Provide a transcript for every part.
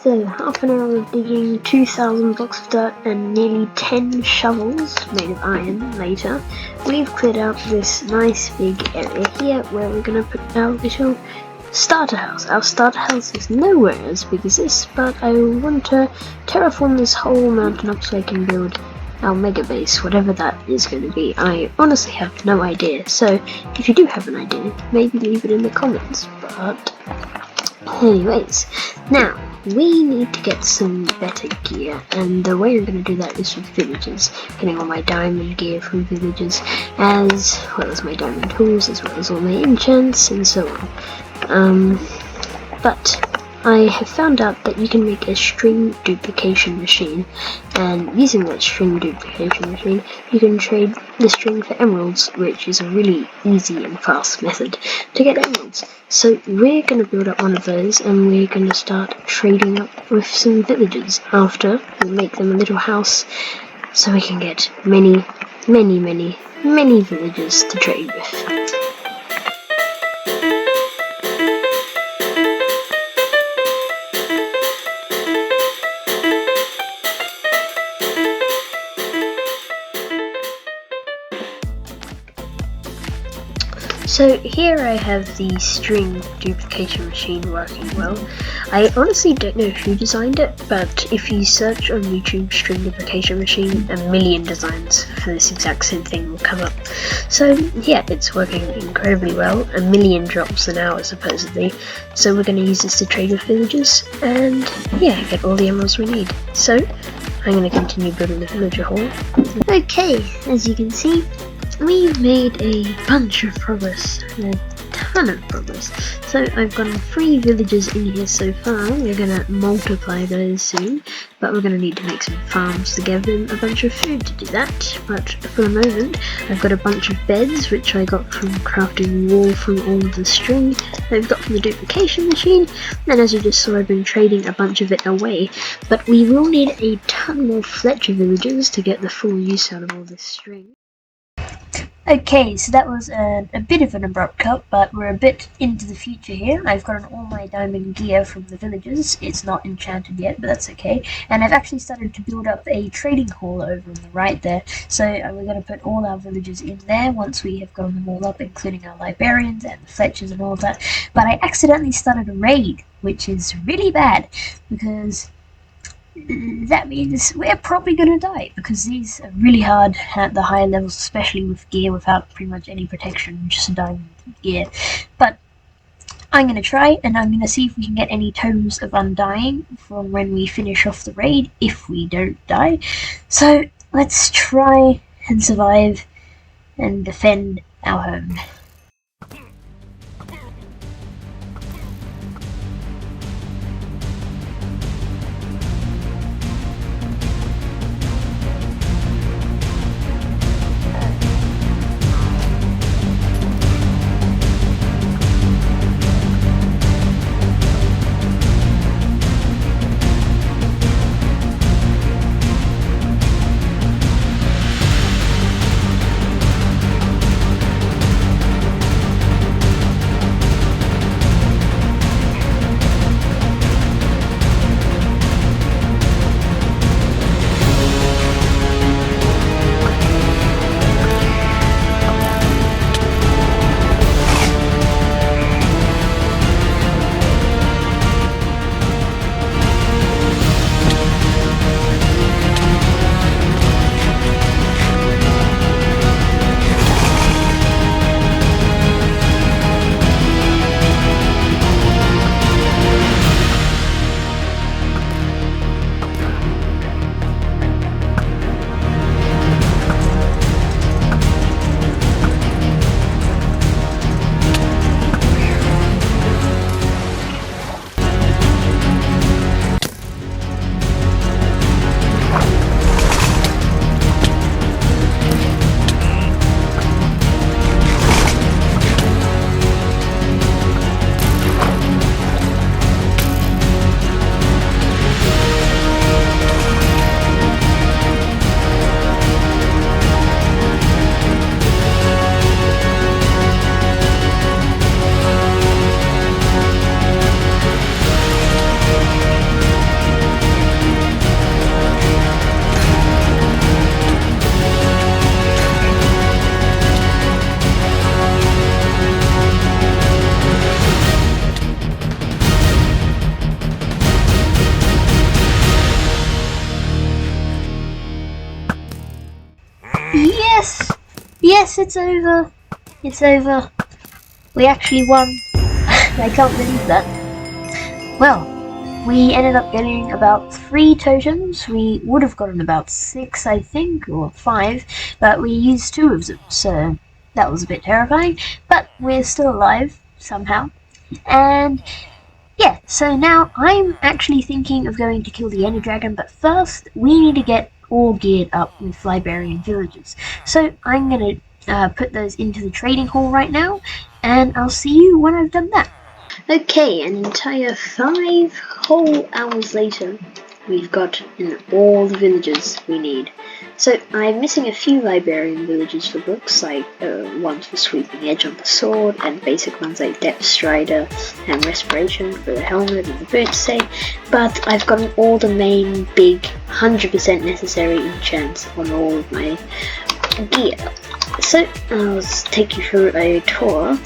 So, half an hour of digging, 2,000 blocks of dirt, and nearly 10 shovels made of iron later, we've cleared out this nice big area here where we're going to put our little starter house. Our starter house is nowhere as big as this, but I want to terraform this whole mountain up so I can build our mega base, whatever that is going to be. I honestly have no idea, so if you do have an idea, maybe leave it in the comments. But anyways, now we need to get some better gear, and the way I'm going to do that is with villagers, getting all my diamond gear from villagers, as well as my diamond tools, as well as all my enchants, and so on. But I have found out that you can make a string duplication machine, and using that string duplication machine, you can trade the string for emeralds, which is a really easy and fast method to get emeralds. So we're going to build up one of those, and we're going to start trading up with some villagers after we make them a little house, so we can get many villagers to trade with. So here I have the string duplication machine working well. I honestly don't know who designed it, but if you search on YouTube string duplication machine, a million designs for this exact same thing will come up. So yeah, it's working incredibly well, 1 million drops an hour supposedly. So we're going to use this to trade with villagers, and yeah, get all the emeralds we need. So I'm going to continue building the villager hall. Okay, as you can see, we've made a bunch of progress, a ton of progress. So I've gotten 3 villagers in here so far. We're going to multiply those soon, but we're going to need to make some farms to give them a bunch of food to do that. But for the moment, I've got a bunch of beds, which I got from crafting wool from all of the string that I've got from the duplication machine, and as you just saw, I've been trading a bunch of it away. But we will need a ton more Fletcher villagers to get the full use out of all this string. Okay, so that was a bit of an abrupt cut, but we're a bit into the future here. I've gotten all my diamond gear from the villagers. It's not enchanted yet, but that's okay. And I've actually started to build up a trading hall over on the right there. So we're going to put all our villagers in there once we have gotten them all up, including our librarians and the Fletchers and all that. But I accidentally started a raid, which is really bad, because that means we're probably going to die, because these are really hard at the higher levels, especially with gear without pretty much any protection, just diamond gear. But I'm going to try, and I'm going to see if we can get any tomes of undying from when we finish off the raid, if we don't die. So let's try and survive and defend our home. Yes, it's over. It's over. We actually won. I can't believe that. Well, we ended up getting about 3 totems. We would have gotten about 6, I think, or 5, but we used 2 of them, so that was a bit terrifying. But we're still alive, somehow. And yeah, so now I'm actually thinking of going to kill the Ender Dragon, but first we need to get all geared up with Liberian villagers. So I'm going to put those into the trading hall right now, and I'll see you when I've done that. Okay, an entire 5 whole hours later, we've got all the villagers we need. So I'm missing a few Liberian villagers for books, like ones for Sweeping Edge on the sword, and basic ones like Depth Strider and Respiration for the helmet and the boots, say. But I've gotten all the main big 100% necessary enchants on all of my gear. So I'll take you through a tour.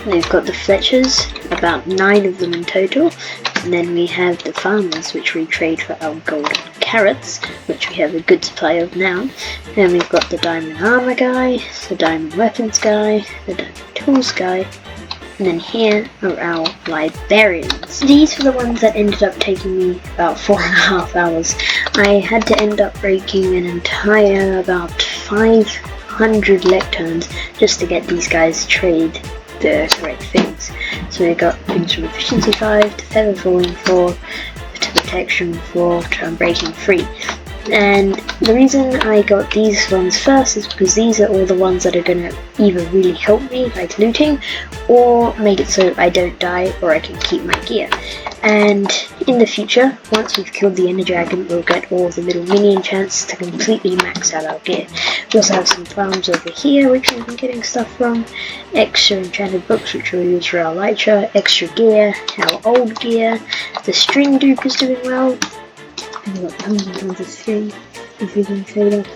We've got the Fletchers, about 9 of them in total, and then we have the Farmers, which we trade for our golden carrots, which we have a good supply of now. Then we've got the Diamond Armor guy, the Diamond Weapons guy, the Diamond Tools guy, and then here are our Liberians. These were the ones that ended up taking me about 4.5 hours. I had to end up breaking an entire about 500 lecterns just to get these guys to trade the correct things. So we got things from Efficiency 5 to Feather Falling 4 to Protection 4 to Unbreaking 3. And the reason I got these ones first is because these are all the ones that are going to either really help me, like looting, or make it so I don't die or I can keep my gear. And in the future, once we've killed the Ender Dragon, we'll get all the little mini enchants to completely max out our gear. We also have some farms over here which we've been getting stuff from, extra enchanted books which we'll use for our Elytra, extra gear, our old gear, the string dupe is doing well. We've got tons and tons of string, if you can trade up.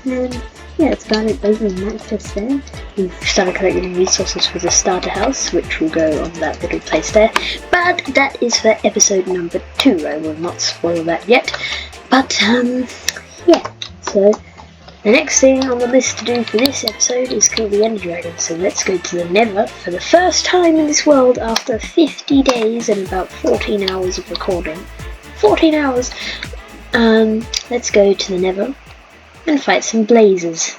And yeah, that's about it. Those are maxed just there. We've started collecting resources for the starter house, which will go on that little place there. But that is for episode number 2. I will not spoil that yet. But yeah, so the next thing on the list to do for this episode is kill the Ender Dragon. So let's go to the Nether for the first time in this world after 50 days and about 14 hours of recording. 14 hours! Let's go to the Nether and fight some blazes.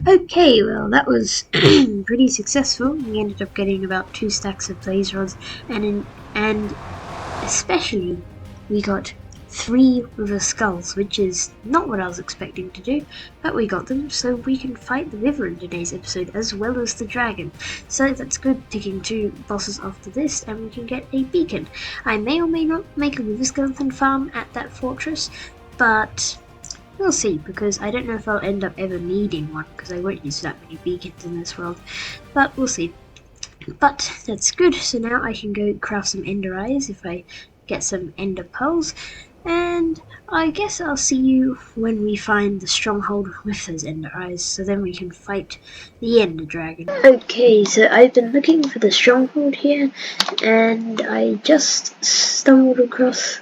Okay, well that was pretty successful. We ended up getting about 2 stacks of blaze rods, and especially we got 3 River Skulls, which is not what I was expecting to do, but we got them so we can fight the river in today's episode as well as the dragon. So that's good, taking 2 bosses after this, and we can get a beacon. I may or may not make a River Skeleton farm at that fortress, but we'll see, because I don't know if I'll end up ever needing one, because I won't use that many beacons in this world, but we'll see. But that's good, so now I can go craft some ender eyes if I get some ender pearls, And I guess I'll see you when we find the stronghold with those ender eyes, so then we can fight the ender dragon. Okay, so I've been looking for the stronghold here, and I just stumbled across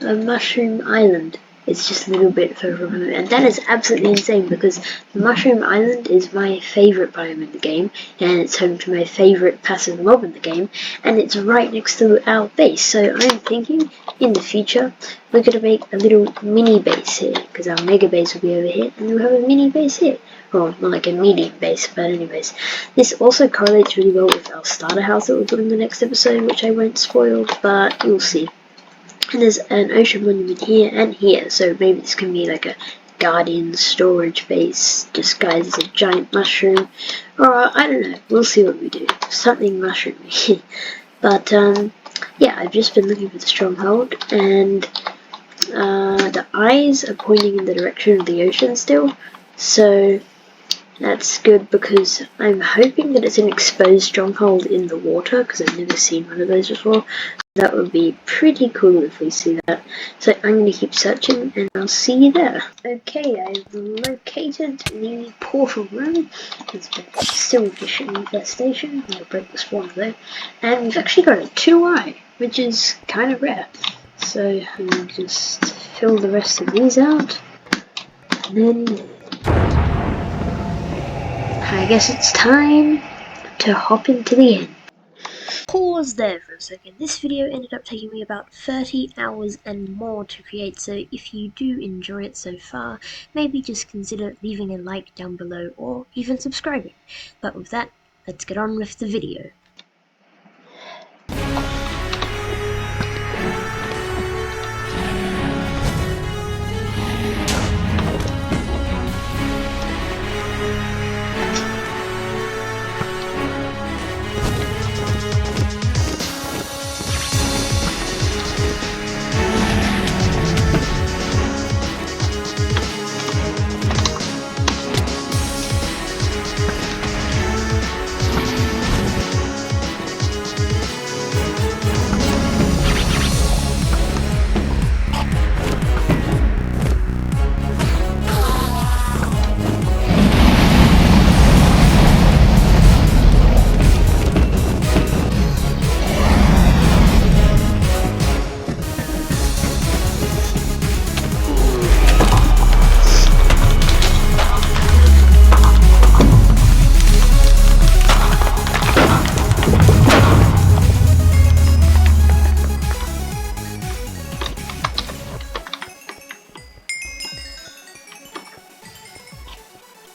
a mushroom island. It's just a little bit further removed, and that is absolutely insane because the mushroom island is my favourite biome in the game, and it's home to my favourite passive mob in the game, and it's right next to our base. So I'm thinking in the future we're going to make a little mini base here, because our mega base will be over here, and we'll have a mini base here. Well, not like a medium base, but anyways. This also correlates really well with our starter house that we'll put in the next episode, which I won't spoil, but you'll see. And there's an ocean monument here and here, so maybe this can be like a guardian storage base disguised as a giant mushroom, or I don't know, we'll see what we do. Something mushroomy. But yeah, I've just been looking for the stronghold, and the eyes are pointing in the direction of the ocean still, so that's good because I'm hoping that it's an exposed stronghold in the water, because I've never seen one of those before. That would be pretty cool if we see that. So I'm going to keep searching and I'll see you there. Okay, I've located the portal room. It's been silverfish infestation. I'll break the spawn though. And we've actually got a 2-eye, which is kind of rare. So I'll just fill the rest of these out. And then I guess it's time to hop into the end. Pause there for a second. This video ended up taking me about 30 hours and more to create, so if you do enjoy it so far, maybe just consider leaving a like down below or even subscribing. But with that, let's get on with the video.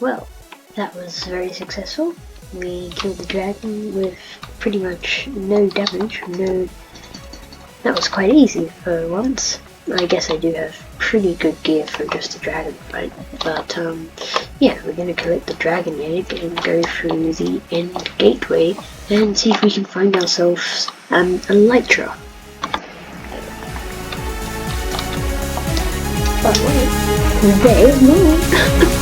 Well, that was very successful. We killed the dragon with pretty much no damage. That was quite easy for once. I guess I do have pretty good gear for just a dragon fight. But yeah, we're gonna collect the dragon egg and go through the end gateway and see if we can find ourselves a Elytra. But wait, there's more.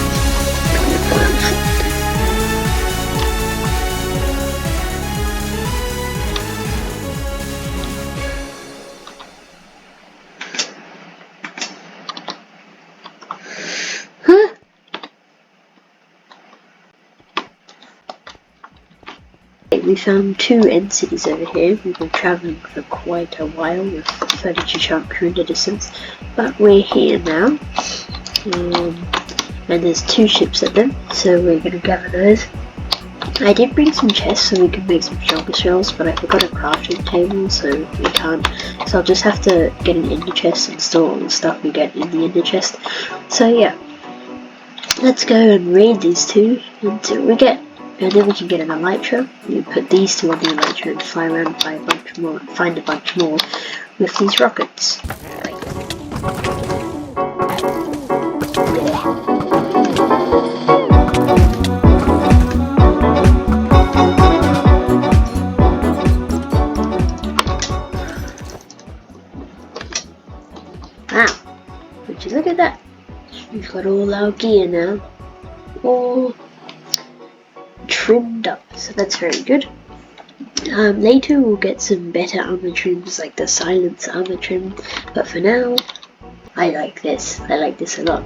We found 2 end cities over here. We've been travelling for quite a while with 32 chunk render distance, but we're here now. And there's 2 ships at them, so we're going to gather those. I did bring some chests so we could make some stronger shells, but I forgot a crafting table, so we can't. So I'll just have to get an ender chest and store all the stuff we get in the ender chest. So yeah, let's go and raid these 2 until we get. And then we can get an Elytra. We put these 2 on the Elytra and fly around and find a bunch more with these rockets. Wow, would you look at that? We've got all our gear now. All trimmed up, so that's very good. Later we'll get some better armor trims like the silence armor trim, but for now I like this a lot.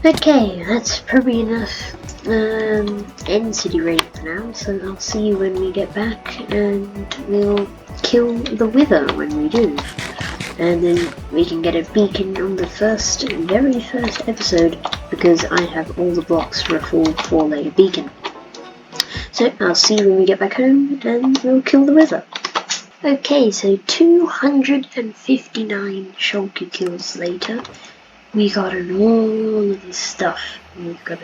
Okay, that's probably enough end city ready for now, so I'll see you when we get back, and we'll kill the wither when we do. And then we can get a beacon on the very first episode, because I have all the blocks for a full 4-layer beacon. So I'll see you when we get back home, and we'll kill the wither. Okay, so 259 shulker kills later, we got all of this stuff. We've got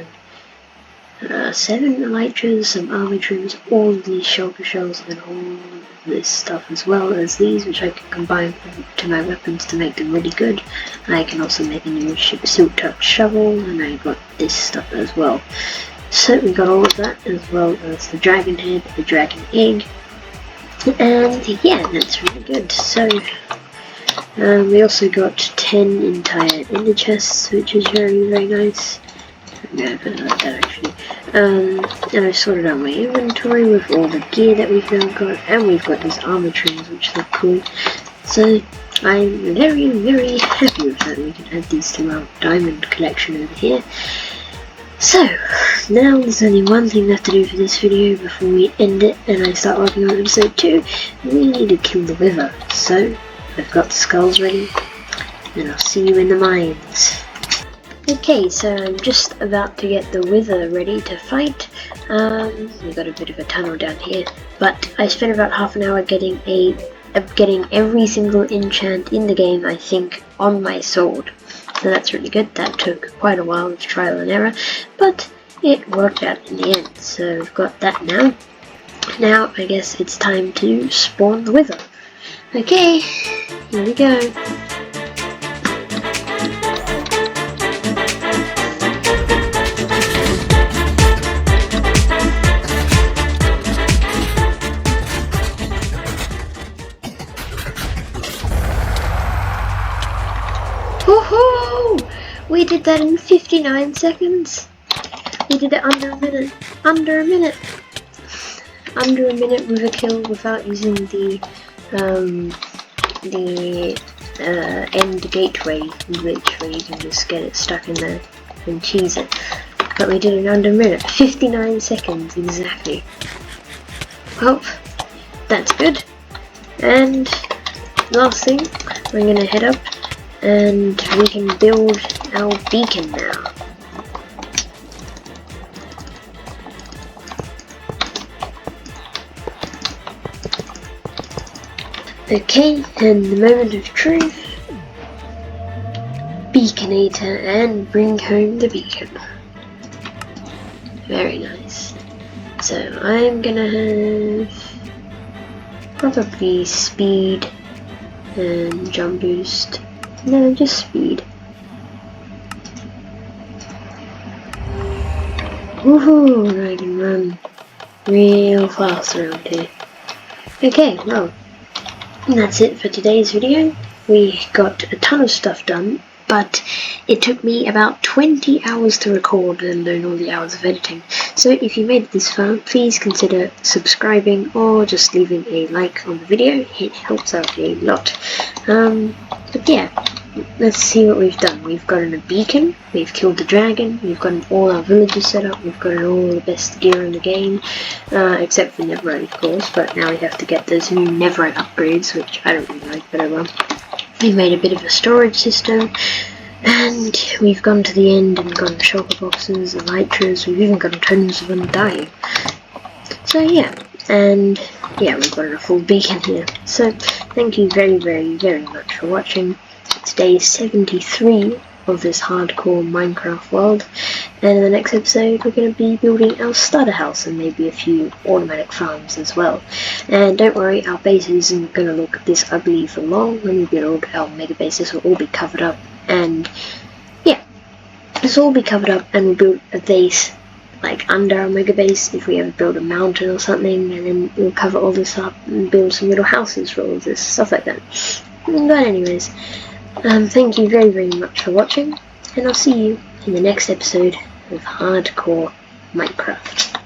7 elytras, some armor trims, all of these shulker shells, and all of this stuff, as well as these, which I can combine to my weapons to make them really good. I can also make a new silk touch shovel, and I got this stuff as well. So we got all of that, as well as the dragon head, the dragon egg, and yeah, that's really good. So we also got 10 entire ender chests, which is very, very nice. I'm gonna put it like that actually. And I've sorted out my inventory with all the gear that we've now got, and we've got these armor trims which look cool. So I'm very, very happy with that. We can add these to our diamond collection over here. So now there's only one thing left to do for this video before we end it and I start working on episode 2. We need to kill the wither. So I've got the skulls ready, and I'll see you in the mines. Okay, so I'm just about to get the wither ready to fight. We've got a bit of a tunnel down here, but I spent about half an hour getting every single enchant in the game, I think, on my sword. So that's really good. That took quite a while of trial and error, but it worked out in the end. So we've got that now. Now I guess it's time to spawn the wither. Okay, here we go. Woohoo! We did that in 59 seconds. We did it under a minute. Under a minute with a kill without using the end gateway glitch where you can just get it stuck in there and cheese it. But we did it under a minute. 59 seconds exactly. Well, that's good. And last thing, we're gonna head up and we can build our beacon now. Okay, and the moment of truth. Beaconator, and bring home the beacon. Very nice. So I'm gonna have probably speed and jump boost. No, just speed. Woohoo! I can run real fast around here. Okay, well, that's it for today's video. We got a ton of stuff done, but it took me about 20 hours to record, and alone all the hours of editing. So if you made it this far, please consider subscribing or just leaving a like on the video. It helps out a lot. But yeah, let's see what we've done. We've gotten a beacon, we've killed the dragon, we've gotten all our villages set up, we've gotten all the best gear in the game, except for Netherite of course, but now we have to get those new Netherite upgrades, which I don't really like, but I will. We've made a bit of a storage system, and we've gone to the end and gotten shulker boxes, elytras, we've even gotten tons of undying. So yeah, and yeah, we've got a full beacon here. So thank you very, very, very much for watching. It's day 73 of this hardcore Minecraft world, and in the next episode we're going to be building our starter house and maybe a few automatic farms as well. And don't worry, our base isn't going to look this ugly for long. When we build our mega bases, will all be covered up, and yeah, this will all be covered up, and we'll build a base like under our mega base if we ever build a mountain or something, and then we'll cover all this up and build some little houses for all of this stuff like that. But anyways, thank you very, very much for watching, and I'll see you in the next episode of Hardcore Minecraft.